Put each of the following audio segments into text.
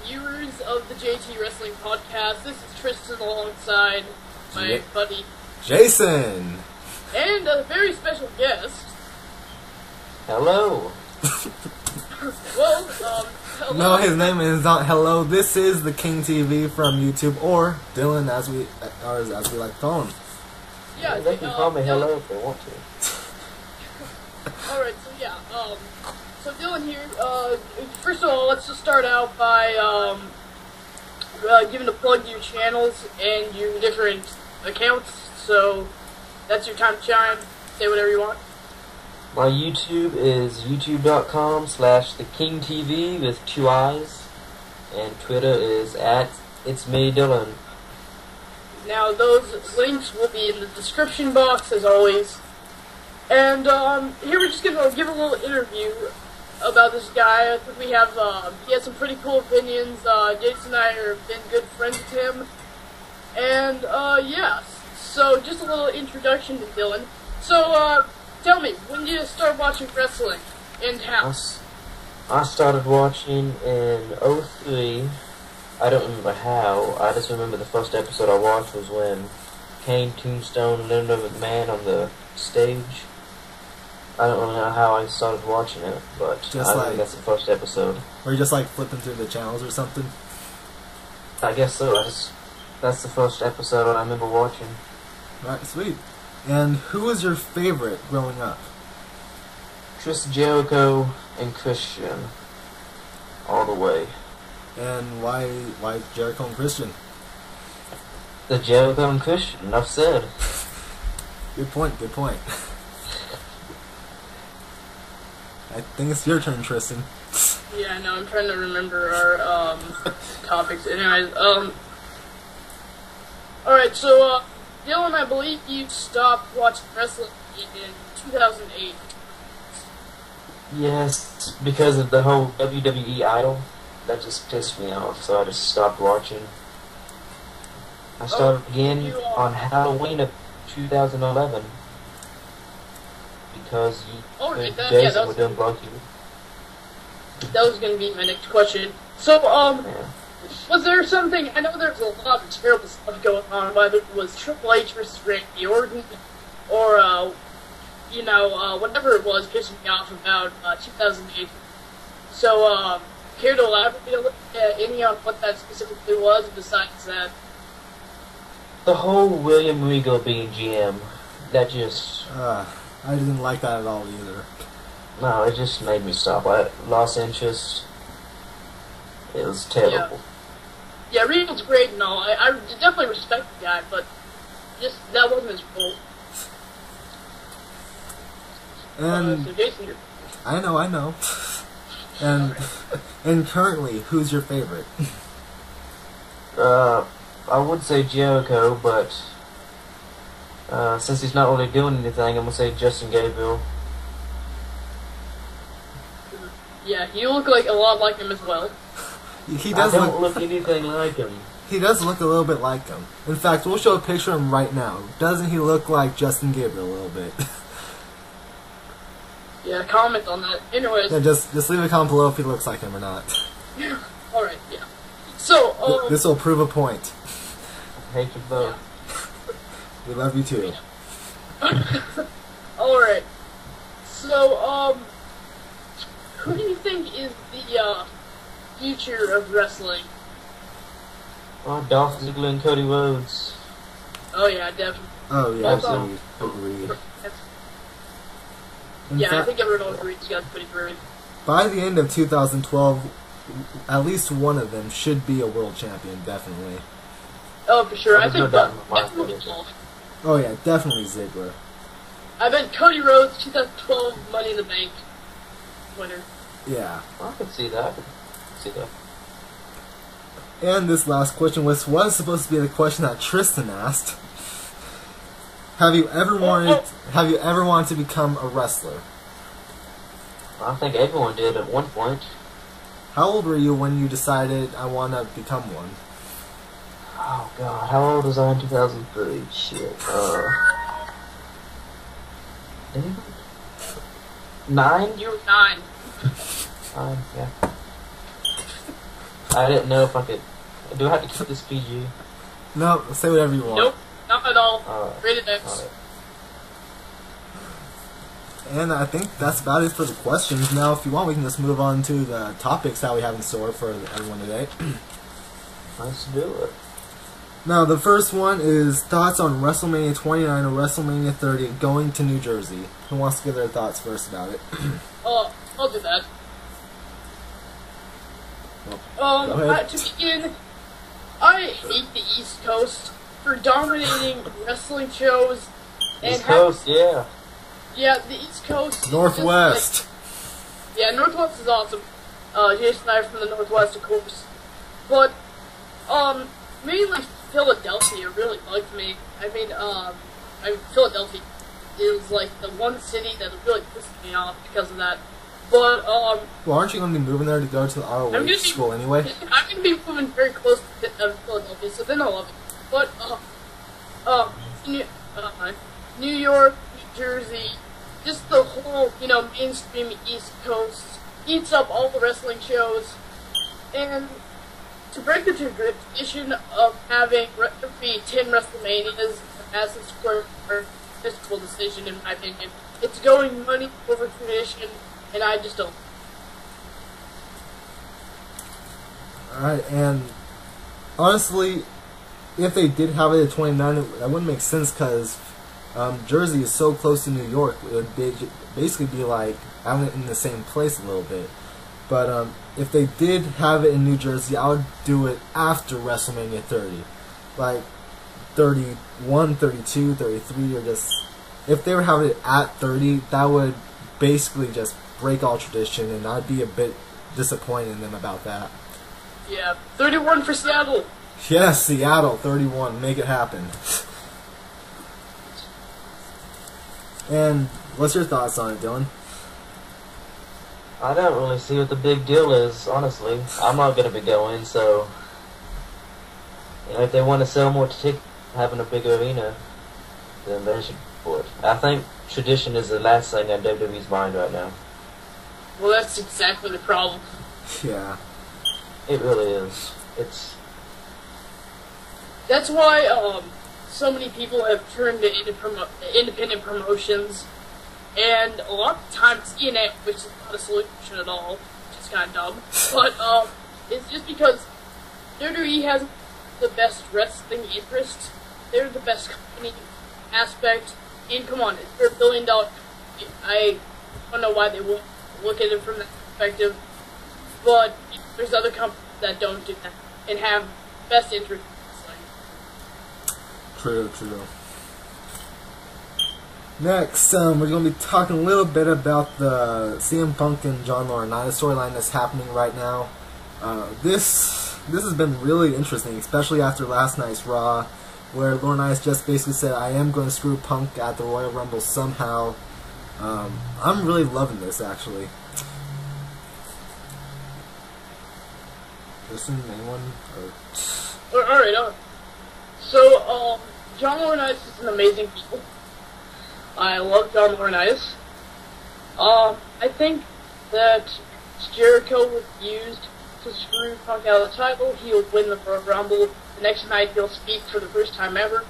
viewers of the JT Wrestling Podcast? This is Tristan alongside my buddy Jason, and a very special guest. Hello. Well, hello. No, his name is not Hello. This is TheKiingTv from YouTube, or Dylan, as we like to call him. Yeah, they can call me Hello if they want to. Alright, so yeah, so Dylan here, first of all, let's just start out by, giving a plug to your channels and your different accounts, so that's your time to shine. Say whatever you want. My YouTube is youtube.com/TheKiingTV with 2 I's, and Twitter is @It'sMeDylan. Now, those links will be in the description box, as always. And, here we're just gonna give a little interview about this guy. I think we have, he has some pretty cool opinions. Jason and I have been good friends with him. And, yeah. So, just a little introduction to Dylan. So, tell me, when did you start watching wrestling? And how? I started watching in 03. I don't remember how. I just remember the first episode I watched was when Kane, Tombstone, and Linda McMahon on the stage. I don't really know how I started watching it, but I think that's the first episode. Were you just like flipping through the channels or something? I guess so. That's the first episode I remember watching. Right, sweet. And who was your favorite growing up? Chris Jericho and Christian. All the way. And why Jericho and Christian? The Jericho and Christian, enough said. Good point, good point. I think it's your turn, Tristan. Yeah, no, I'm trying to remember our, topics. Anyways, alright, so, Dylan, I believe you stopped watching wrestling in 2008. Yes, because of the whole WWE idol. That just pissed me off, so I just stopped watching. I started again on Halloween of 2011 because Jason was doing Bronchi. That was going to be my next question. So, was there something? I know there's a lot of terrible stuff going on, whether it was Triple H versus Randy Orton, or whatever it was pissing me off about 2008. So, care to elaborate any on what that specifically was, besides that? The whole William Regal being GM, that just... I didn't like that at all either. No, it just made me stop. I lost interest. It was terrible. Yeah, Regal's great and all. I definitely respect the guy, but just, that wasn't his role. And so Jason, I know. And currently, who's your favorite? I would say Jericho, but since he's not really doing anything, I'm gonna say Justin Gabriel. Yeah, you look like a lot like him as well. He does I don't look anything like him. He does look a little bit like him. In fact, we'll show a picture of him right now. Doesn't he look like Justin Gabriel a little bit? Yeah, comment on that. Anyways. Yeah, just leave a comment below if he looks like him or not. Alright, yeah. So, this will prove a point. I hate you both. We love you too. Alright. So, who do you think is the, future of wrestling? Dolph Ziggler and Cody Rhodes. Oh yeah, definitely. Oh yeah, absolutely. Agreed. Yeah, I think everyone agrees he's got pretty great. By the end of 2012, at least one of them should be a world champion, definitely. Oh, for sure. I think definitely Dolph. Oh yeah, definitely Ziggler. I bet Cody Rhodes, 2012 Money in the Bank winner. Yeah. I could see that. And this last question was supposed to be the question that Tristan asked. Have you ever wanted to become a wrestler? I think everyone did at one point. How old were you when you decided I want to become one? Oh god, how old was I in 2003? Shit. 9? You were 9. 9, yeah. I didn't know if I could. Do I have to keep this PG? No, say whatever you want. Nope, not at all. Alright. Rated X. Alright. And I think that's about it for the questions. Now, if you want, we can just move on to the topics that we have in store for everyone today. Let's do it. Now, the first one is thoughts on WrestleMania 29 or WrestleMania 30 going to New Jersey. Who wants to give their thoughts first about it? I'll do that. Go ahead. To begin, I hate the East Coast for dominating wrestling shows. And East Coast, yeah. Yeah, the East Coast. Northwest. Yeah, Northwest is awesome. Jason and I are from the Northwest, of course. But, mainly Philadelphia really liked me. I mean, Philadelphia is like the one city that really pissed me off because of that. But, Well, aren't you going to be moving there to go to the ROH school anyway? I'm going to be moving very close to Philadelphia, so then I'll love it. But, New York, New Jersey, just the whole, mainstream East Coast eats up all the wrestling shows. And to break the tradition of having every 10 WrestleManias as a square fiscal decision, in my opinion, it's going money over tradition, and I just don't. Alright, and honestly, if they did have it at 29, that wouldn't make sense because Jersey is so close to New York. It would basically be like having it in the same place a little bit. But if they did have it in New Jersey, I would do it after WrestleMania 30. Like 31, 32, 33, or just... If they were having it at 30, that would basically just break all tradition, and I'd be a bit disappointed in them about that. Yeah, 31 for Seattle. Yes, Seattle, 31. Make it happen. And what's your thoughts on it, Dylan? I don't really see what the big deal is, honestly. I'm not going to be going, so... if they want to sell more tickets, having a big arena, then they should for it. I think tradition is the last thing on WWE's mind right now. Well, that's exactly the problem. Yeah. It really is. It's... That's why, so many people have turned to independent promotions, and a lot of times TNA, which is not a solution at all, which is kind of dumb, but it's just because WWE has the best wrestling interest, they're the best company aspect, and come on, they're $1 billion company. I don't know why they wouldn't look at it from that perspective, but there's other companies that don't do that, and have best interest. True. Next, we're going to be talking a little bit about the CM Punk and John Laurinitus storyline that's happening right now. This has been really interesting, especially after last night's Raw, where Laurinitus just basically said, I am going to screw Punk at the Royal Rumble somehow. I'm really loving this, actually. Listen, anyone? Alright, so, John Laurinitus is an amazing people. I love John Laurinitus. I think that Jericho was used to screw Punk out of the title. He'll win the Royal Rumble. The next night he'll speak for the first time ever.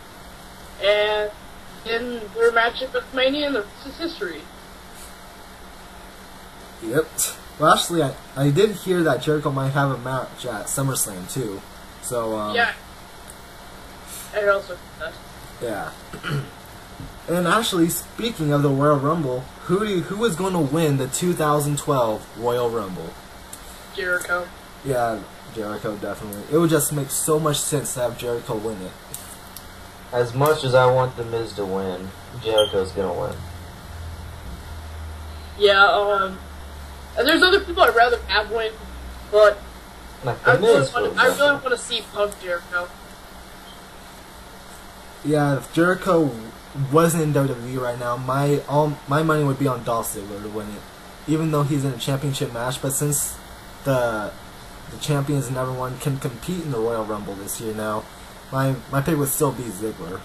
And then their match at WrestleMania, and the rest is history. Yep. Well, actually, I did hear that Jericho might have a match at SummerSlam, too. So, yeah. I also heard that. Yeah. And actually, speaking of the Royal Rumble, who is going to win the 2012 Royal Rumble? Jericho. Yeah, Jericho, definitely. It would just make so much sense to have Jericho win it. As much as I want The Miz to win, Jericho's gonna win. Yeah, and there's other people I'd rather have win, but Like I The really Miz, for want example. to see Punk Jericho. Yeah, if Jericho wasn't in WWE right now, my money would be on Dolph Ziggler to win it. Even though he's in a championship match, but since the champions and everyone can compete in the Royal Rumble this year now, my pick would still be Ziggler.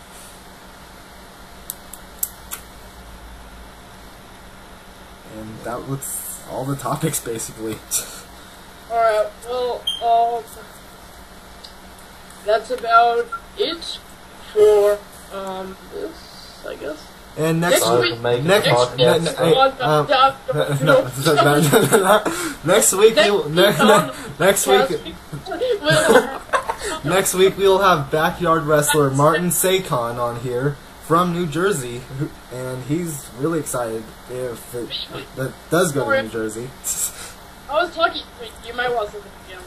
And that was all the topics, basically. Alright, well, that's about it for, this, I guess. And next week, next week we will have backyard wrestler Martin Sakon on here from New Jersey, and he's really excited if that does go to New Jersey. I was talking. You might want to again.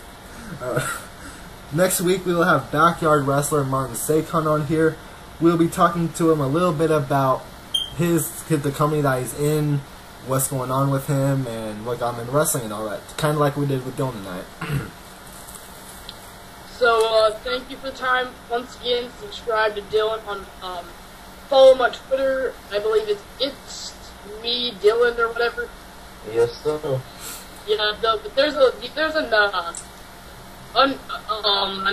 Next week we will have backyard wrestler Martin Sakon on here. We'll be talking to him a little bit about the company that he's in, what's going on with him, and what got him in wrestling and all that. Kind of like we did with Dylan tonight. So, thank you for the time. Once again, subscribe to Dylan on, follow him on Twitter. I believe it's me, Dylan, or whatever. Yes, sir. Yeah, but there's an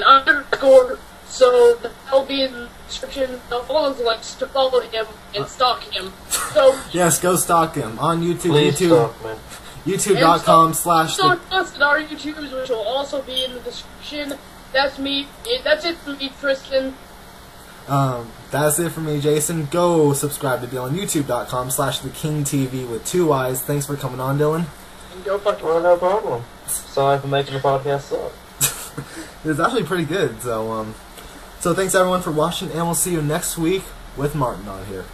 underscore, so that'll be in the description. All those links to follow him and stalk him. So yes, go stalk him on YouTube. Please stalk, man. YouTube.com/ stalk us at our YouTubes, which will also be in the description. That's me. That's it for me, Tristan. That's it for me, Jason. Go subscribe to Dylan. YouTube.com/ TheKiingTv with 2 Y's. Thanks for coming on, Dylan. And go fuck yourself. No problem. Sorry for making the podcast suck. It's actually pretty good. So thanks everyone for watching, and we'll see you next week with Martin on here.